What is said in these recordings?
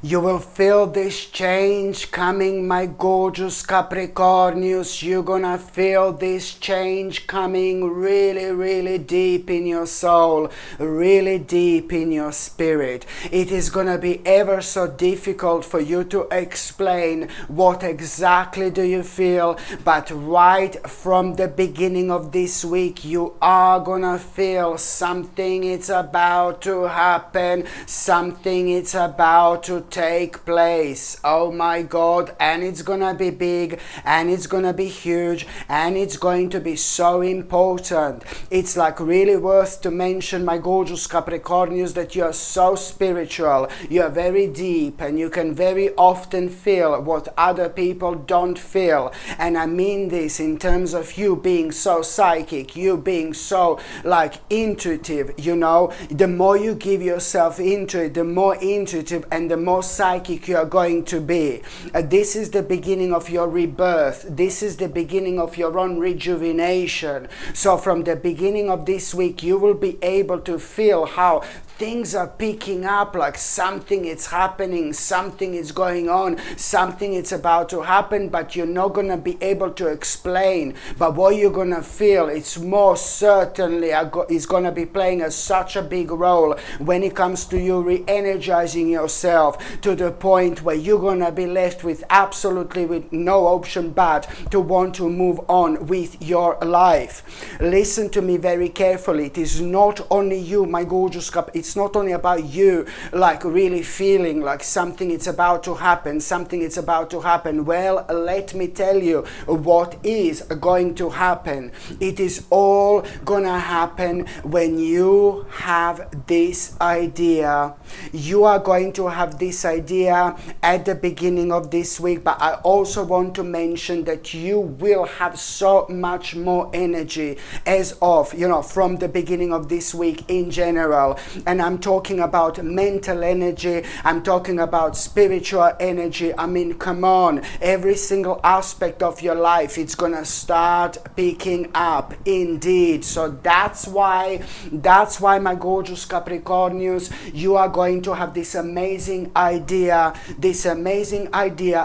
You will feel this change coming, my gorgeous Capricornius. You're gonna feel this change coming really, really deep in your soul, really deep in your spirit. It is gonna be ever so difficult for you to explain what exactly do you feel, but right from the beginning of this week, you are gonna feel something. It's about to happen, something it's about to take place. Oh my God. And it's gonna be big, and it's gonna be huge, and it's going to be so important. It's like really worth to mention, my gorgeous Capricornius, that you are so spiritual, you are very deep, and you can very often feel what other people don't feel. And I mean this in terms of you being so psychic, you being so like intuitive, you know. The more you give yourself into it, the more intuitive and the more psychic you are going to be. This is the beginning of your rebirth. This is the beginning of your own rejuvenation. So from the beginning of this week, you will be able to feel how things are picking up, like something is happening, something is going on, something is about to happen, but you're not going to be able to explain. But what you're going to feel, it's more certainly is going to be playing such a big role when it comes to you re-energizing yourself to the point where you're going to be left with absolutely with no option but to want to move on with your life. Listen to me very carefully. It is not only you, my gorgeous cup. It's not only about you like really feeling like something is about to happen, something is about to happen. Well, let me tell you what is going to happen. It is all gonna happen when you have this idea. You are going to have this idea at the beginning of this week, but I also want to mention that you will have so much more energy as of, you know, from the beginning of this week in general. And I'm talking about mental energy, I'm talking about spiritual energy. I mean, come on, every single aspect of your life, it's gonna start picking up indeed. So that's why my gorgeous Capricornius, you are going to have this amazing idea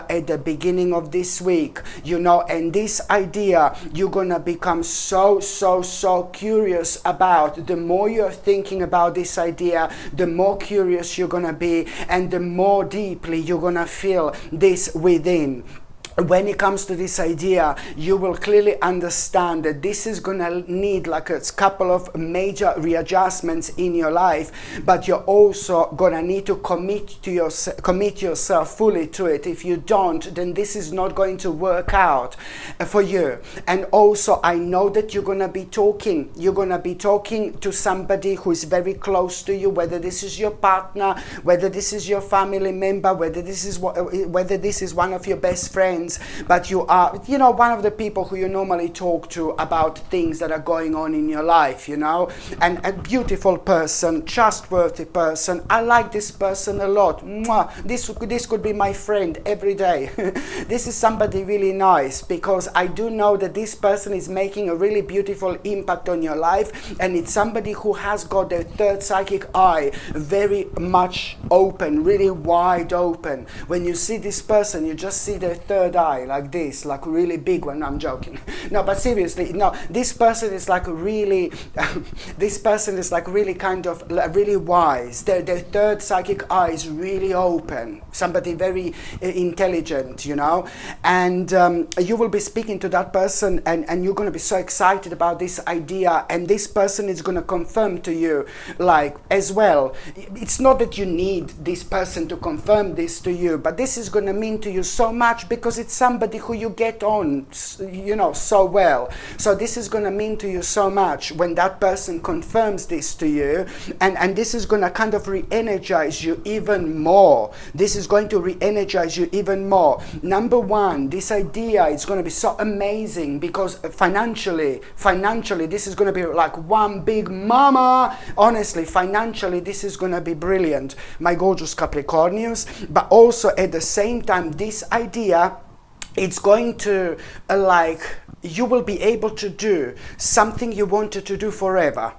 at the beginning of this week, you know. And this idea you're gonna become so curious about. The more you're thinking about this idea, the more curious you're gonna be, and the more deeply you're gonna feel this within. When it comes to this idea, you will clearly understand that this is going to need like a couple of major readjustments in your life, but you're also going to need to commit yourself fully to it. If you don't, then this is not going to work out for you. And also, I know that you're going to be talking to somebody who is very close to you, whether this is your partner, whether this is your family member, whether this is one of your best friends. But you are, you know, one of the people who you normally talk to about things that are going on in your life, you know. And a beautiful person, trustworthy person. I like this person a lot. Mwah. This could be my friend every day. This is somebody really nice, because I do know that this person is making a really beautiful impact on your life, and it's somebody who has got their third psychic eye very much open, really wide open. When you see this person, you just see their third eye like this, like really big one. I'm joking. No, but seriously, no, this person is like really this person is like really kind of really wise. Their third psychic eye is really open, somebody very intelligent, you know. And you will be speaking to that person, and you're going to be so excited about this idea, and this person is going to confirm to you like as well. It's not that you need this person to confirm this to you, but this is going to mean to you so much, because it's somebody who you get on, you know, so well. So this is going to mean to you so much when that person confirms this to you, and this is going to kind of re-energize you even more. This is going to re-energize you even more. Number one, this idea is going to be so amazing, because financially this is going to be like one big mama. Honestly, financially this is going to be brilliant, my gorgeous Capricornius. But also at the same time, this idea, it's going to you will be able to do something you wanted to do forever.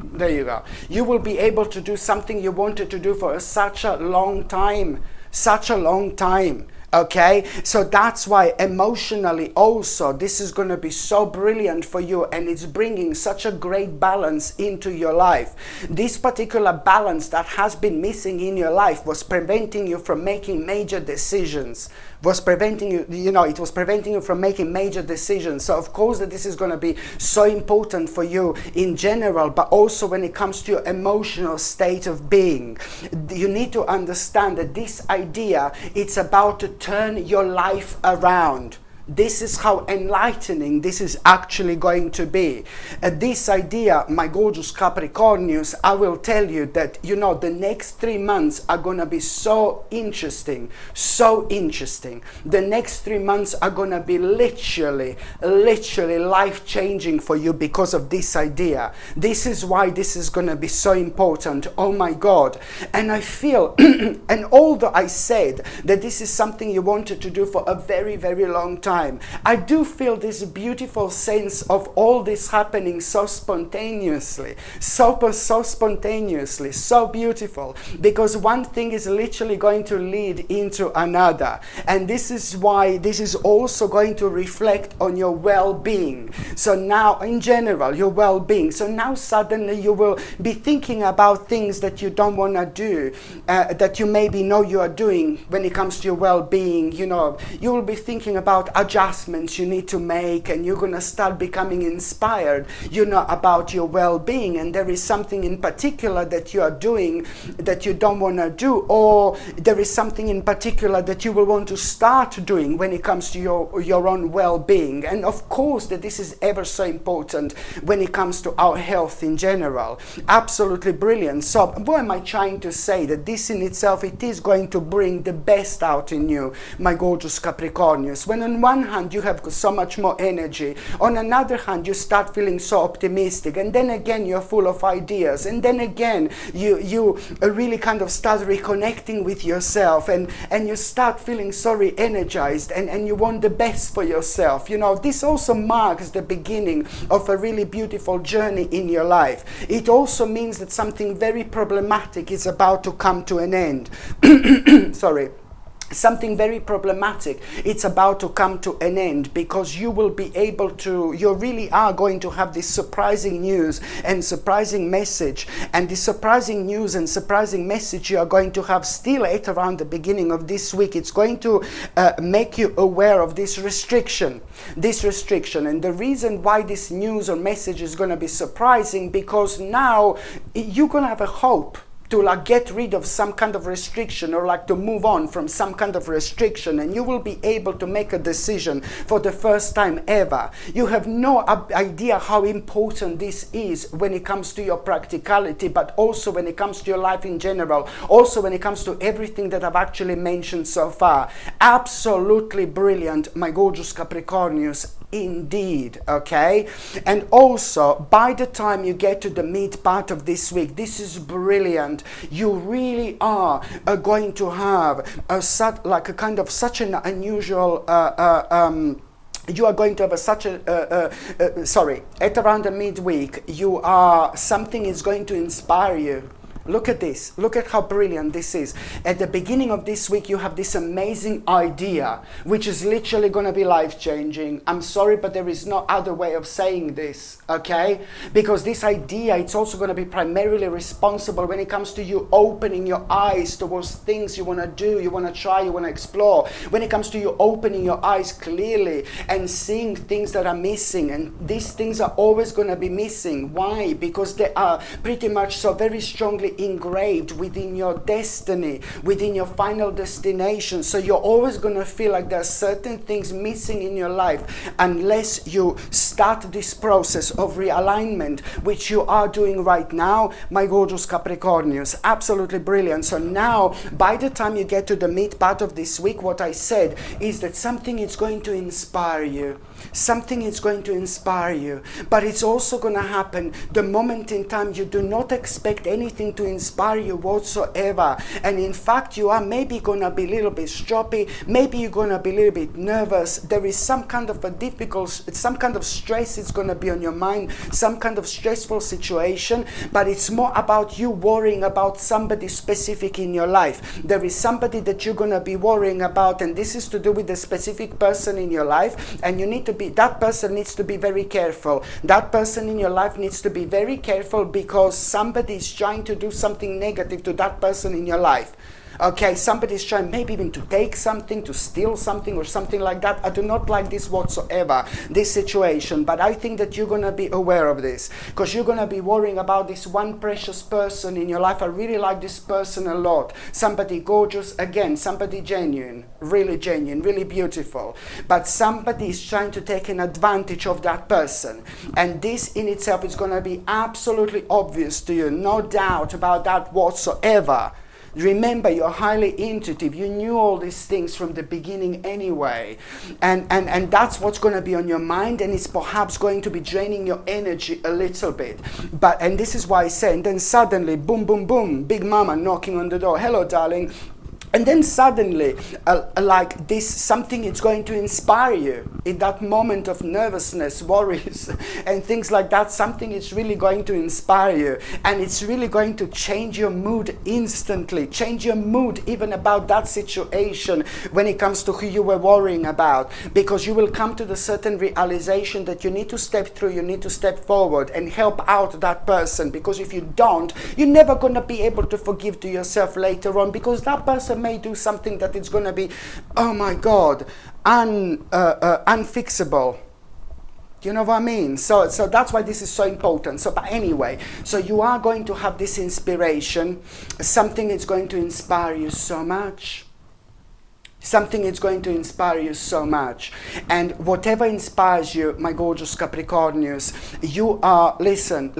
There you go. You will be able to do something you wanted to do for such a long time. such a long time. Okay, so that's why emotionally also this is going to be so brilliant for you, and it's bringing such a great balance into your life. This particular balance that has been missing in your life was preventing you from making major decisions, was preventing you, it was preventing you from making major decisions. So of course that this is going to be so important for you in general, but also when it comes to your emotional state of being. You need to understand that this idea, it's about to turn your life around. This is how enlightening this is actually going to be. This idea, my gorgeous Capricornius, I will tell you that, the next 3 months are going to be so interesting, so interesting. The next 3 months are going to be literally life-changing for you because of this idea. This is why this is going to be so important. Oh my God. And I feel, and although I said that this is something you wanted to do for a very, very long time, I do feel this beautiful sense of all this happening so spontaneously, so spontaneously, so beautiful, because one thing is literally going to lead into another. And this is why this is also going to reflect on your well-being. So now, in general, your well-being. So now suddenly you will be thinking about things that you don't want to do, that you maybe know you are doing when it comes to your well-being. You will be thinking about adjustments you need to make, and you're going to start becoming inspired, about your well-being. And there is something in particular that you are doing that you don't want to do, or there is something in particular that you will want to start doing when it comes to your own well-being. And of course that this is ever so important when it comes to our health in general. Absolutely brilliant. So what am I trying to say? That this in itself, it is going to bring the best out in you, my gorgeous Capricornius. When on one hand you have so much more energy, on another hand you start feeling so optimistic, and then again you're full of ideas, and then again you really kind of start reconnecting with yourself, and you start feeling so re-energized, and you want the best for yourself. This also marks the beginning of a really beautiful journey in your life. It also means that something very problematic is about to come to an end. Sorry. Something very problematic, it's about to come to an end, because you will be able to, you really are going to have this surprising news and surprising message. And this surprising news and surprising message you are going to have still at around the beginning of this week. It's going to make you aware of this restriction. And the reason why this news or message is going to be surprising, because now you're going to have a hope to get rid of some kind of restriction, or to move on from some kind of restriction, and you will be able to make a decision for the first time ever. You have no idea how important this is when it comes to your practicality, but also when it comes to your life in general, also when it comes to everything that I've actually mentioned so far. Absolutely brilliant, my gorgeous Capricornius. Indeed, okay? And also, by the time you get to the mid part of this week, this is brilliant. You really are going to have such an unusual you are going to have at around the midweek, something is going to inspire you. Look at this. Look at how brilliant this is. At the beginning of this week, you have this amazing idea, which is literally going to be life-changing. I'm sorry, but there is no other way of saying this, okay? Because this idea, it's also going to be primarily responsible when it comes to you opening your eyes towards things you want to do, you want to try, you want to explore. When it comes to you opening your eyes clearly and seeing things that are missing. And these things are always going to be missing. Why? Because they are pretty much so very strongly engraved within your destiny, within your final destination. So you're always going to feel like there are certain things missing in your life unless you start this process of realignment, which you are doing right now, my gorgeous Capricornius. Absolutely brilliant. So now, by the time you get to the mid part of this week, what I said is that something is going to inspire you. Something is going to inspire you, but it's also going to happen the moment in time you do not expect anything to inspire you whatsoever. And in fact, you are maybe going to be a little bit stroppy, maybe you're going to be a little bit nervous. There is some kind of some kind of stress is going to be on your mind, some kind of stressful situation, but it's more about you worrying about somebody specific in your life. There is somebody that you're going to be worrying about, and this is to do with a specific person in your life, and that person needs to be very careful. That person in your life needs to be very careful because somebody is trying to do something negative to that person in your life. Okay, somebody's trying maybe even to take something, to steal something or something like that. I do not like this whatsoever, this situation, but I think that you're going to be aware of this because you're going to be worrying about this one precious person in your life. I really like this person a lot. Somebody gorgeous, again, somebody genuine, really beautiful, but somebody is trying to take an advantage of that person, and this in itself is going to be absolutely obvious to you, no doubt about that whatsoever. Remember, you're highly intuitive. You knew all these things from the beginning anyway. And that's what's going to be on your mind, and it's perhaps going to be draining your energy a little bit. And this is why I say, and then suddenly, boom, boom, boom, Big Mama knocking on the door. Hello, darling. And then suddenly, like this, something is going to inspire you in that moment of nervousness, worries, and things like that. Something is really going to inspire you, and it's really going to change your mood instantly. Change your mood even about that situation when it comes to who you were worrying about, because you will come to the certain realization that you need to step through, you need to step forward and help out that person, because if you don't, you're never going to be able to forgive to yourself later on, because that person may do something that is going to be, oh my God, unfixable. You know what I mean? So that's why this is so important. But anyway, so you are going to have this inspiration. Something is going to inspire you so much. Something is going to inspire you so much. And whatever inspires you, my gorgeous Capricornius, you are, listen,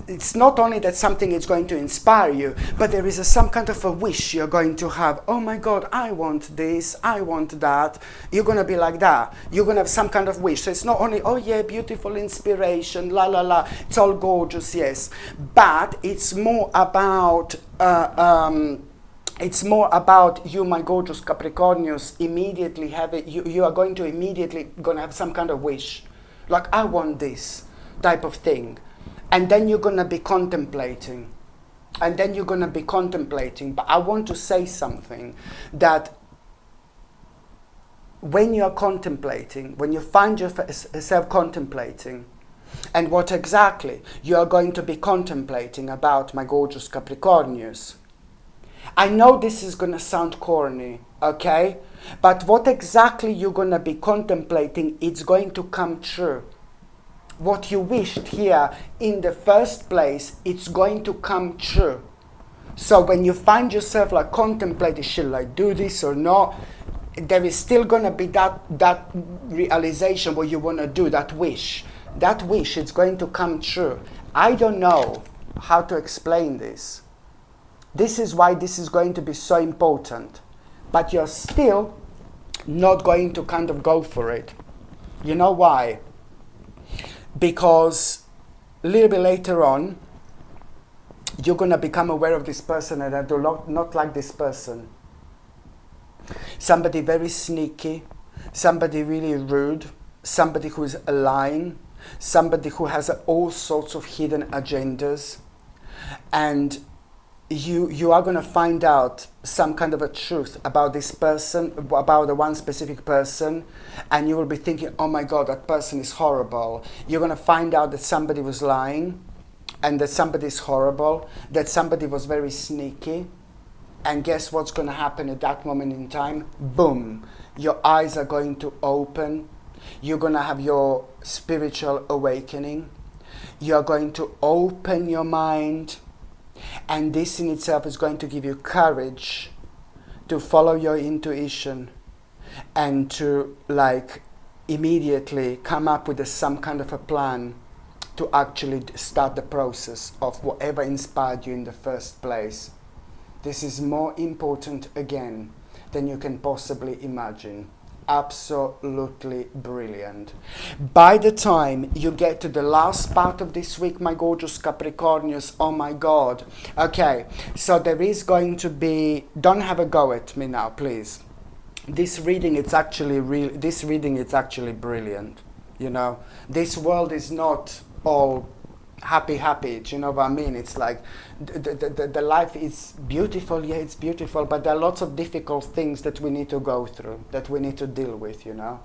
it's not only that something is going to inspire you, but there is some kind of a wish you're going to have. Oh my God, I want this, I want that. You're going to be like that. You're going to have some kind of wish. So it's not only, oh yeah, beautiful inspiration, la la la, it's all gorgeous, yes. But it's more about, it's more about you, my gorgeous Capricornius, immediately have it. You are going to have some kind of wish. Like, I want this type of thing. And then you're going to be contemplating. But I want to say something, that when you are contemplating, when you find yourself contemplating, and what exactly you are going to be contemplating about, my gorgeous Capricornius, I know this is going to sound corny, okay? But what exactly you're going to be contemplating, it's going to come true. What you wished here in the first place, it's going to come true. So when you find yourself like contemplating, should I do this or not? There is still going to be that realization what you want to do, that wish. That wish is going to come true. I don't know how to explain this. This is why this is going to be so important. But you're still not going to kind of go for it. You know why? Because a little bit later on, you're going to become aware of this person, and I do not like this person. Somebody very sneaky, somebody really rude, somebody who is lying, somebody who has all sorts of hidden agendas, and you are going to find out some kind of a truth about this person, about the one specific person, and you will be thinking, oh my God, that person is horrible. You're going to find out that somebody was lying, and that somebody is horrible, that somebody was very sneaky, and guess what's going to happen at that moment in time? Boom! Your eyes are going to open. You're going to have your spiritual awakening. You're going to open your mind. And this in itself is going to give you courage to follow your intuition and to immediately come up with some kind of a plan to actually start the process of whatever inspired you in the first place. This is more important again than you can possibly imagine. absolutely brilliant. By the time you get to the last part of this week, my gorgeous Capricornius, oh my God. Okay, so there is going to be, don't have a go at me now, please. This reading, it's actually brilliant. You know, this world is not all happy, do you know what I mean? It's like the life is beautiful, yeah, it's beautiful, but there are lots of difficult things that we need to go through, that we need to deal with, you know.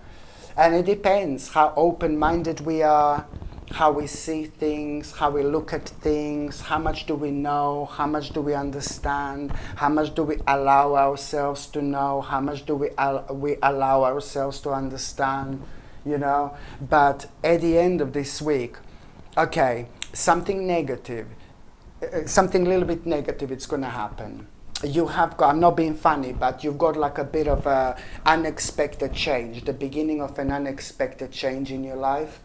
And it depends how open-minded we are, how we see things, how we look at things, how much do we know, how much do we understand, how much do we allow ourselves to know, how much do we allow ourselves to understand, you know. But at the end of this week, okay, something negative, something a little bit negative, it's going to happen. You have got, I'm not being funny, but you've got like a bit of a unexpected change, the beginning of an unexpected change in your life.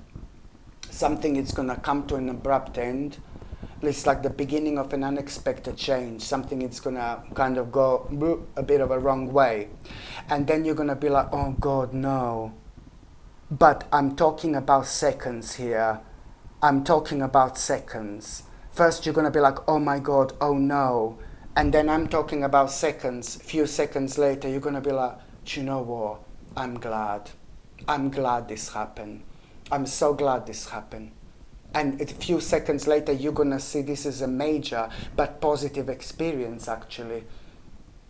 Something is going to come to an abrupt end. It's like the beginning of an unexpected change. Something is going to kind of go a bit of a wrong way. And then you're going to be like, oh God, no. But I'm talking about seconds here. I'm talking about seconds. First you're going to be like, oh my God, oh no. And then I'm talking about seconds. Few seconds later you're going to be like, do you know what? I'm glad. I'm glad this happened. I'm so glad this happened. And a few seconds later you're going to see this is a major but positive experience actually.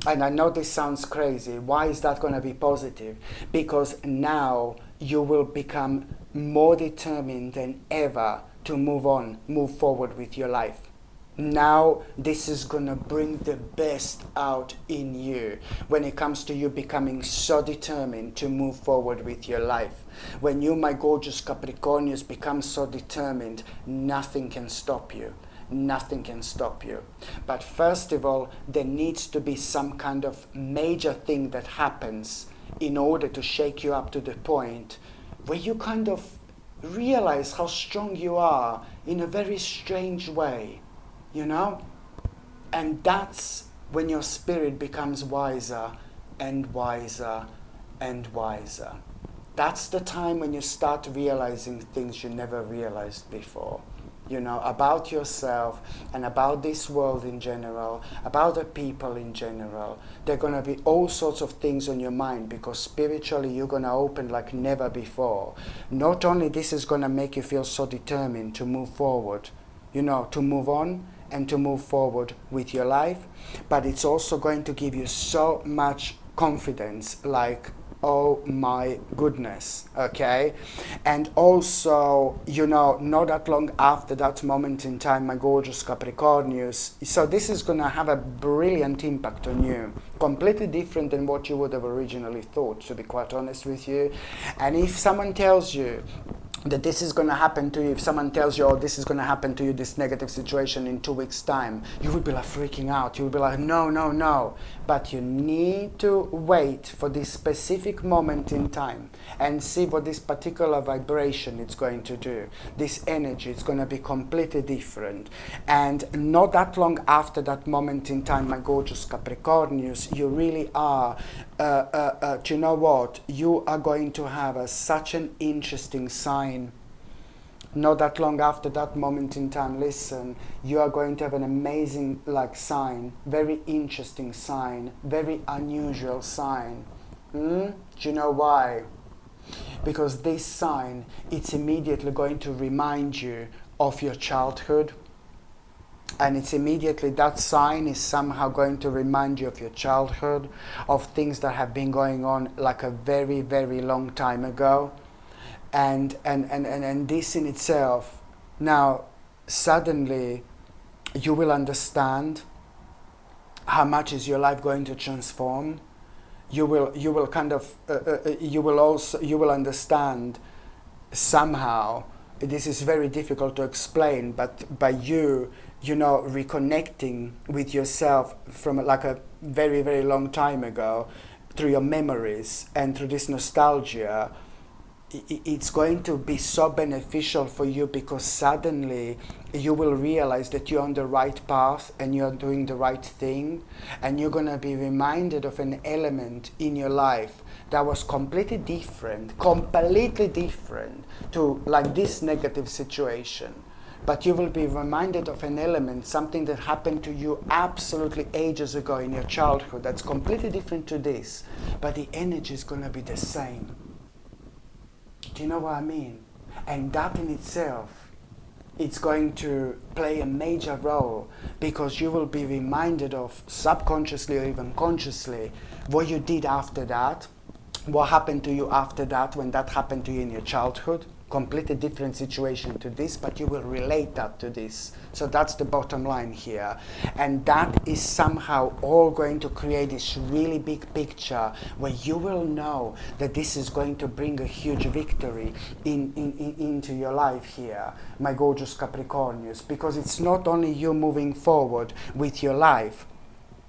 And I know this sounds crazy. Why is that going to be positive? Because now you will become more determined than ever to move forward with your life. Now this is going to bring the best out in you when it comes to you becoming so determined to move forward with your life. When you, my gorgeous Capricornius, become so determined, nothing can stop you. Nothing can stop you. But first of all, there needs to be some kind of major thing that happens in order to shake you up to the point where you kind of realize how strong you are in a very strange way, you know? And that's when your spirit becomes wiser and wiser and wiser. That's the time when you start realizing things you never realized before. You know, about yourself and about this world in general, about the people in general. There are going to be all sorts of things on your mind because spiritually you're going to open like never before. Not only this is going to make you feel so determined to move forward, you know, to move on and to move forward with your life, but it's also going to give you so much confidence, like, oh my goodness, okay? And also, you know, not that long after that moment in time, my gorgeous Capricornius, so this is going to have a brilliant impact on you, completely different than what you would have originally thought, to be quite honest with you. And if someone tells you that this is going to happen to you, if someone tells you, oh, this is going to happen to you, this negative situation in 2 weeks' time, you will be like freaking out. You will be like, no, no, no. But you need to wait for this specific moment in time and see what this particular vibration is going to do. This energy is going to be completely different. And not that long after that moment in time, my gorgeous Capricornius, you really are, do you know what? You are going to have such an interesting sign. Not that long after that moment in time, listen, you are going to have an amazing sign, very interesting sign, very unusual sign. Do you know why? Because this sign, it's immediately going to remind you of your childhood. And it's immediately, that sign is somehow going to remind you of your childhood, of things that have been going on like a very, very long time ago. And this in itself, now suddenly you will understand how much is your life going to transform. You will kind of you will understand somehow. This is very difficult to explain, but by you know, reconnecting with yourself from like a very, very long time ago through your memories and through this nostalgia, it's going to be so beneficial for you, because suddenly you will realize that you're on the right path and you're doing the right thing, and you're going to be reminded of an element in your life that was completely different to like this negative situation. But you will be reminded of an element, something that happened to you absolutely ages ago in your childhood, that's completely different to this, but the energy is going to be the same. Do you know what I mean? And that in itself, it's going to play a major role, because you will be reminded of, subconsciously or even consciously, what you did after that, what happened to you after that, when that happened to you in your childhood. Completely different situation to this, but you will relate that to this. So that's the bottom line here. And that is somehow all going to create this really big picture where you will know that this is going to bring a huge victory into your life here, my gorgeous Capricornius, because it's not only you moving forward with your life,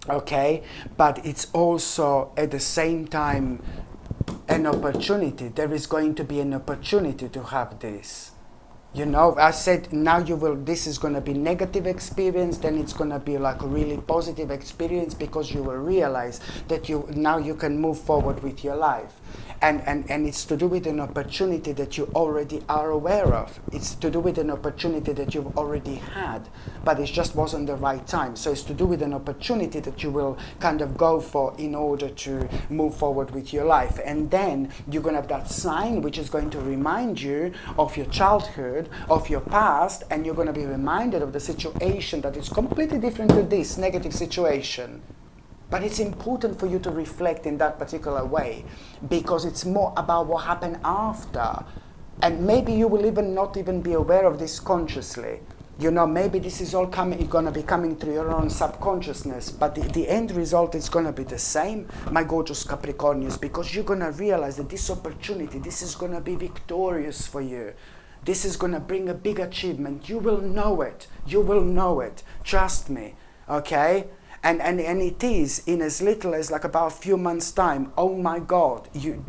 okay, but it's also at the same time an opportunity. There is going to be an opportunity to have this. You know, I said now this is going to be negative experience, then it's going to be like a really positive experience, because you will realize that now you can move forward with your life. And it's to do with an opportunity that you already are aware of. It's to do with an opportunity that you've already had, but it just wasn't the right time. So it's to do with an opportunity that you will kind of go for in order to move forward with your life. And then you're going to have that sign which is going to remind you of your childhood, of your past, and you're going to be reminded of the situation that is completely different to this negative situation. But it's important for you to reflect in that particular way, because it's more about what happened after. And maybe you will not even be aware of this consciously. You know, maybe this is all going to be coming through your own subconsciousness, but the end result is going to be the same, my gorgeous Capricornius, because you're going to realize that this opportunity, this is going to be victorious for you. This is going to bring a big achievement. You will know it. You will know it. Trust me. Okay? And it is in as little as like about a few months' time. Oh my God, you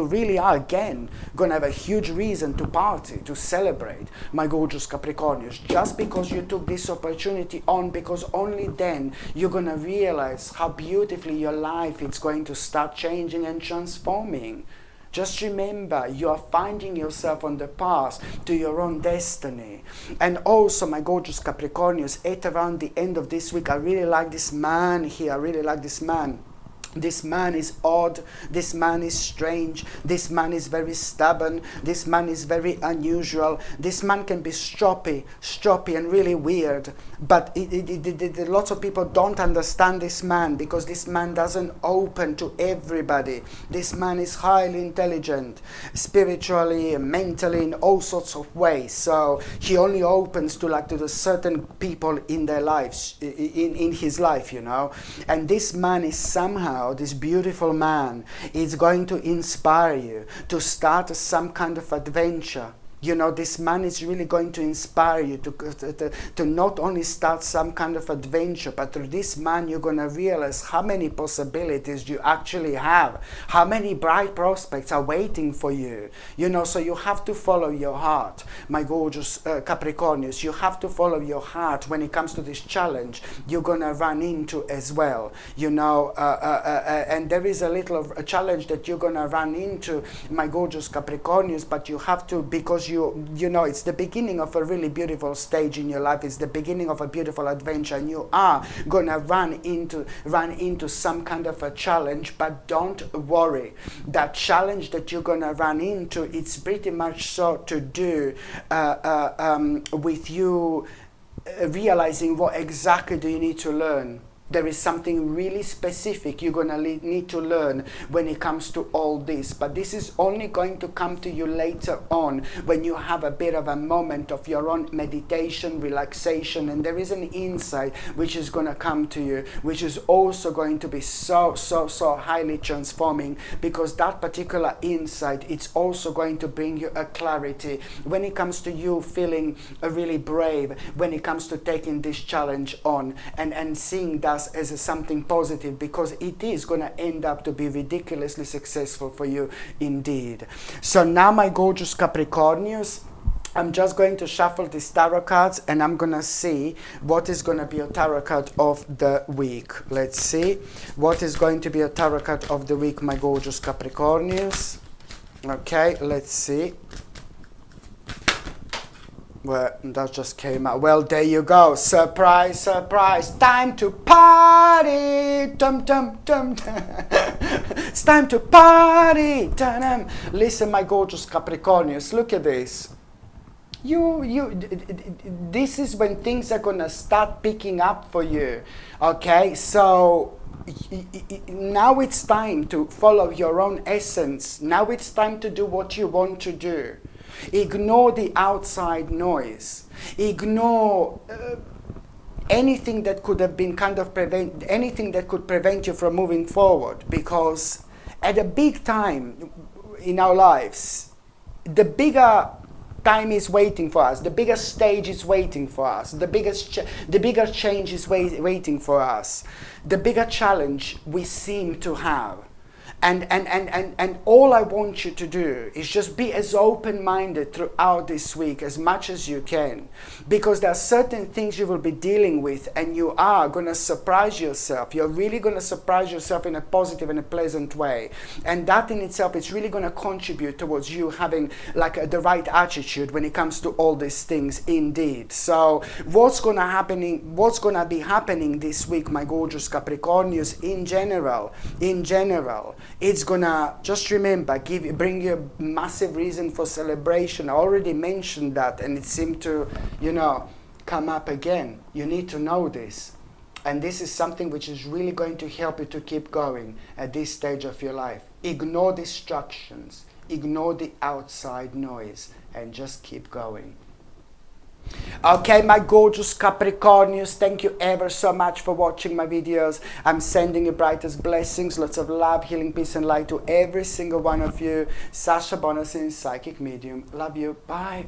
really are again going to have a huge reason to party, to celebrate, my gorgeous Capricornius, just because you took this opportunity on, because only then you're going to realize how beautifully your life is going to start changing and transforming. Just remember, you are finding yourself on the path to your own destiny. And also, my gorgeous Capricornius, at around the end of this week, I really like this man here. I really like this man. This man is odd, this man is strange, this man is very stubborn, this man is very unusual, this man can be stroppy and really weird, but lots of people don't understand this man, because this man doesn't open to everybody. This man is highly intelligent, spiritually, mentally, in all sorts of ways, so he only opens to the certain people in their lives, in his life, you know. And this man is somehow, this beautiful man, is going to inspire you to start some kind of adventure. You know, this man is really going to inspire you to not only start some kind of adventure, but through this man you're going to realize how many possibilities you actually have, how many bright prospects are waiting for you. You know, so you have to follow your heart, my gorgeous Capricornius. You have to follow your heart when it comes to this challenge you're going to run into as well. You know, and there is a little of a challenge that you're going to run into, my gorgeous Capricornius, but you have to, because you know, it's the beginning of a really beautiful stage in your life. It's the beginning of a beautiful adventure, and you are gonna run into some kind of a challenge. But don't worry, that challenge that you're gonna run into, it's pretty much so to do with you realizing what exactly do you need to learn. There is something really specific you're going to need to learn when it comes to all this. But this is only going to come to you later on, when you have a bit of a moment of your own meditation, relaxation, and there is an insight which is going to come to you, which is also going to be so highly transforming, because that particular insight, it's also going to bring you a clarity when it comes to you feeling really brave, when it comes to taking this challenge on and seeing that us as something positive, because it is going to end up to be ridiculously successful for you indeed. So now, my gorgeous Capricornius, I'm just going to shuffle these tarot cards and I'm going to see what is going to be a tarot card of the week. Let's see what is going to be a tarot card of the week, my gorgeous Capricornius. Okay, let's see. Well, that just came out. Well, there you go. Surprise, surprise. Time to party. Dum, dum, dum, dum. It's time to party. Dum-dum. Listen, my gorgeous Capricornius, look at this. This is when things are gonna start picking up for you. Okay, so now it's time to follow your own essence. Now it's time to do what you want to do. Ignore the outside noise. Ignore anything that could have been anything that could prevent you from moving forward, because at a big time in our lives, the bigger time is waiting for us, the bigger stage is waiting for us, the bigger change is waiting for us, the bigger challenge we seem to have. And all I want you to do is just be as open-minded throughout this week as much as you can, because there are certain things you will be dealing with and you are going to surprise yourself. You're really going to surprise yourself in a positive and a pleasant way, and that in itself is really going to contribute towards you having like the right attitude when it comes to all these things indeed. So what's going to be happening this week, my gorgeous Capricornius, in general, it's gonna, just remember, bring you a massive reason for celebration. I already mentioned that and it seemed to, come up again. You need to know this. And this is something which is really going to help you to keep going at this stage of your life. Ignore distractions, ignore the outside noise, and just keep going. Okay, my gorgeous Capricornius, thank you ever so much for watching my videos. I'm sending you brightest blessings, lots of love, healing, peace and light to every single one of you. Sasha Bonasin, Psychic Medium. Love you. Bye.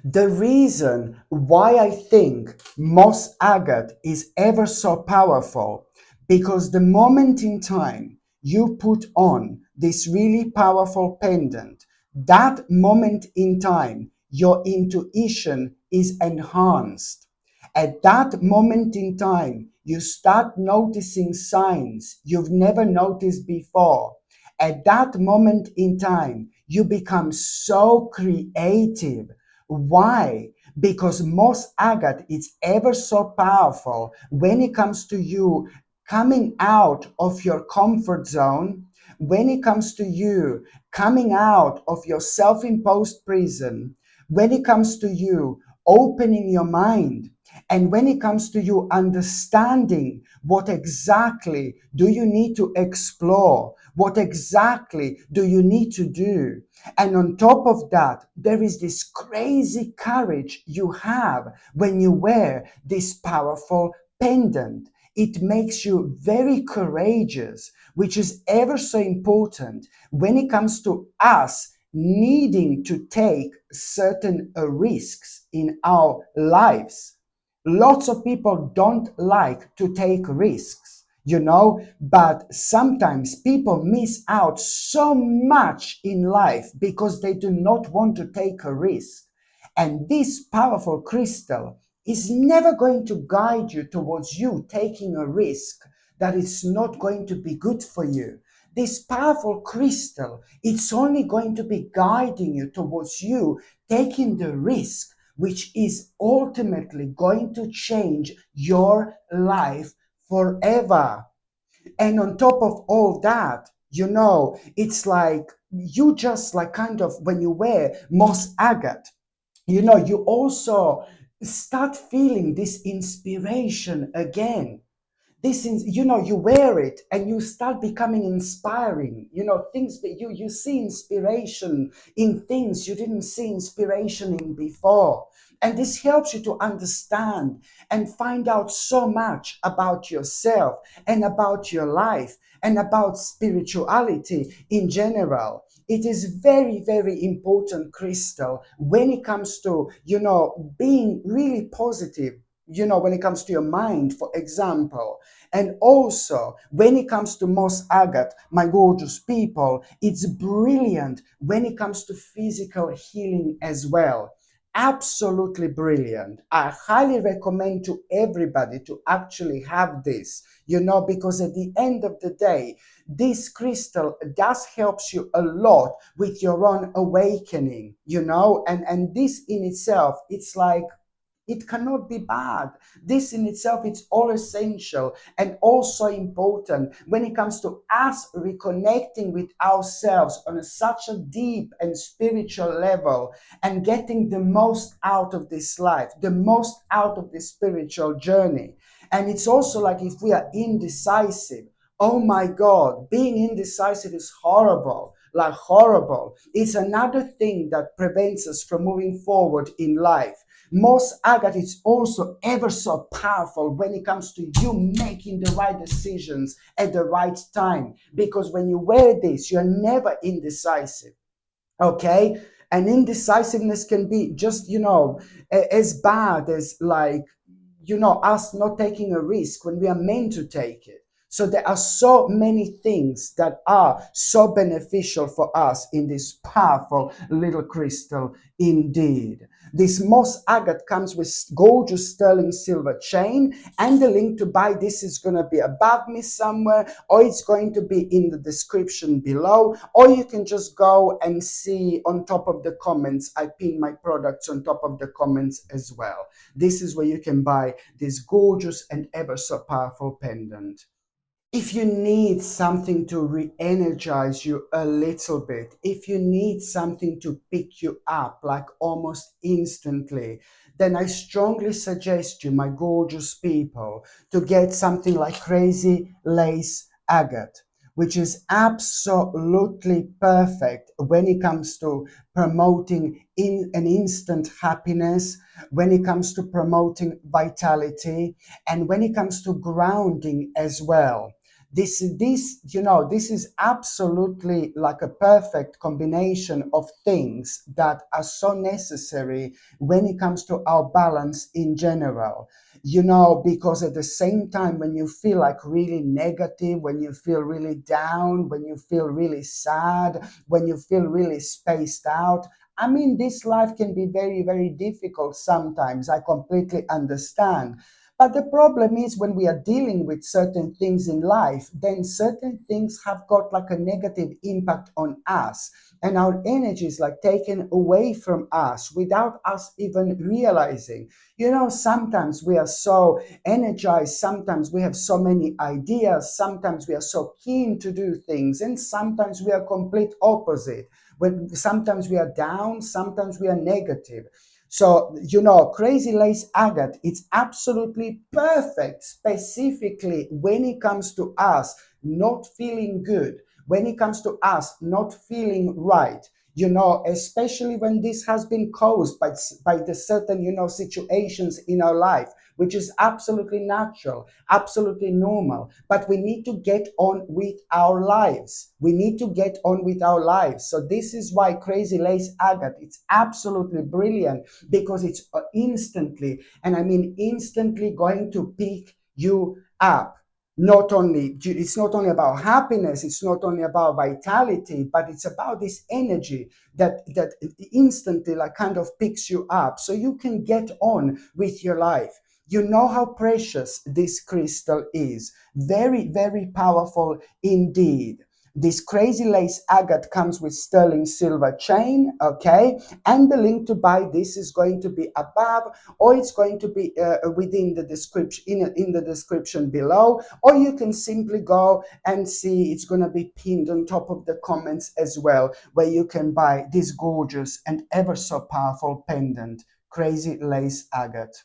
The reason why I think moss agate is ever so powerful, because the moment in time you put on this really powerful pendant, that moment in time your intuition is enhanced. At that moment in time, you start noticing signs you've never noticed before. At that moment in time, you become so creative. Why? Because moss agate is ever so powerful when it comes to you coming out of your comfort zone, when it comes to you coming out of your self-imposed prison, when it comes to you opening your mind, and when it comes to you understanding what exactly do you need to explore, what exactly do you need to do. And on top of that, there is this crazy courage you have when you wear this powerful pendant. It makes you very courageous, which is ever so important when it comes to us needing to take certain risks in our lives. Lots of people don't like to take risks, but sometimes people miss out so much in life because they do not want to take a risk. And this powerful crystal is never going to guide you towards you taking a risk that is not going to be good for you. This powerful crystal, it's only going to be guiding you towards you taking the risk, which is ultimately going to change your life forever. And on top of all that, it's like you just like kind of when you wear moss agate, you also start feeling this inspiration again. This is, you wear it and you start becoming inspiring. Things that you see inspiration in things you didn't see inspiration in before. And this helps you to understand and find out so much about yourself and about your life and about spirituality in general. It is very, very important crystal when it comes to, being really positive, when it comes to your mind, for example. And also, when it comes to moss agate, my gorgeous people, it's brilliant when it comes to physical healing as well. Absolutely brilliant. I highly recommend to everybody to actually have this, because at the end of the day, this crystal does helps you a lot with your own awakening, and this in itself, it's like, it cannot be bad. This in itself, it's all essential and also important when it comes to us reconnecting with ourselves on such a deep and spiritual level, and getting the most out of this life, the most out of this spiritual journey. And it's also like, if we are indecisive, oh my God, being indecisive is horrible, like horrible. It's another thing that prevents us from moving forward in life. Moss agate is also ever so powerful when it comes to you making the right decisions at the right time. Because when you wear this, you're never indecisive. Okay? And indecisiveness can be just, as bad as, like, us not taking a risk when we are meant to take it. So there are so many things that are so beneficial for us in this powerful little crystal indeed. This moss agate comes with gorgeous sterling silver chain, and the link to buy this is going to be above me somewhere, or it's going to be in the description below, or you can just go and see on top of the comments. I pin my products on top of the comments as well. This is where you can buy this gorgeous and ever so powerful pendant. If you need something to re-energize you a little bit, if you need something to pick you up like almost instantly, then I strongly suggest you, my gorgeous people, to get something like Crazy Lace Agate, which is absolutely perfect when it comes to promoting in an instant happiness, when it comes to promoting vitality, and when it comes to grounding as well. This is absolutely like a perfect combination of things that are so necessary when it comes to our balance in general. Because at the same time, when you feel like really negative, when you feel really down, when you feel really sad, when you feel really spaced out, I mean, this life can be very, very difficult sometimes. I completely understand. But the problem is, when we are dealing with certain things in life, then certain things have got like a negative impact on us. And our energy is like taken away from us without us even realizing. Sometimes we are so energized, sometimes we have so many ideas, sometimes we are so keen to do things, and sometimes we are complete opposite. When sometimes we are down, sometimes we are negative. So, Crazy Lace Agate, it's absolutely perfect, specifically when it comes to us not feeling good, when it comes to us not feeling right, especially when this has been caused by the certain, situations in our life, which is absolutely natural, absolutely normal. But we need to get on with our lives. We need to get on with our lives. So this is why Crazy Lace Agate, it's absolutely brilliant, because it's instantly, and I mean instantly, going to pick you up. It's not only about happiness, it's not only about vitality, but it's about this energy that instantly like kind of picks you up so you can get on with your life. You know how precious this crystal is. Very, very powerful indeed. This Crazy Lace Agate comes with sterling silver chain, okay? And the link to buy this is going to be above, or it's going to be within the description, in the description below, or you can simply go and see, it's going to be pinned on top of the comments as well, where you can buy this gorgeous and ever so powerful pendant, Crazy Lace Agate.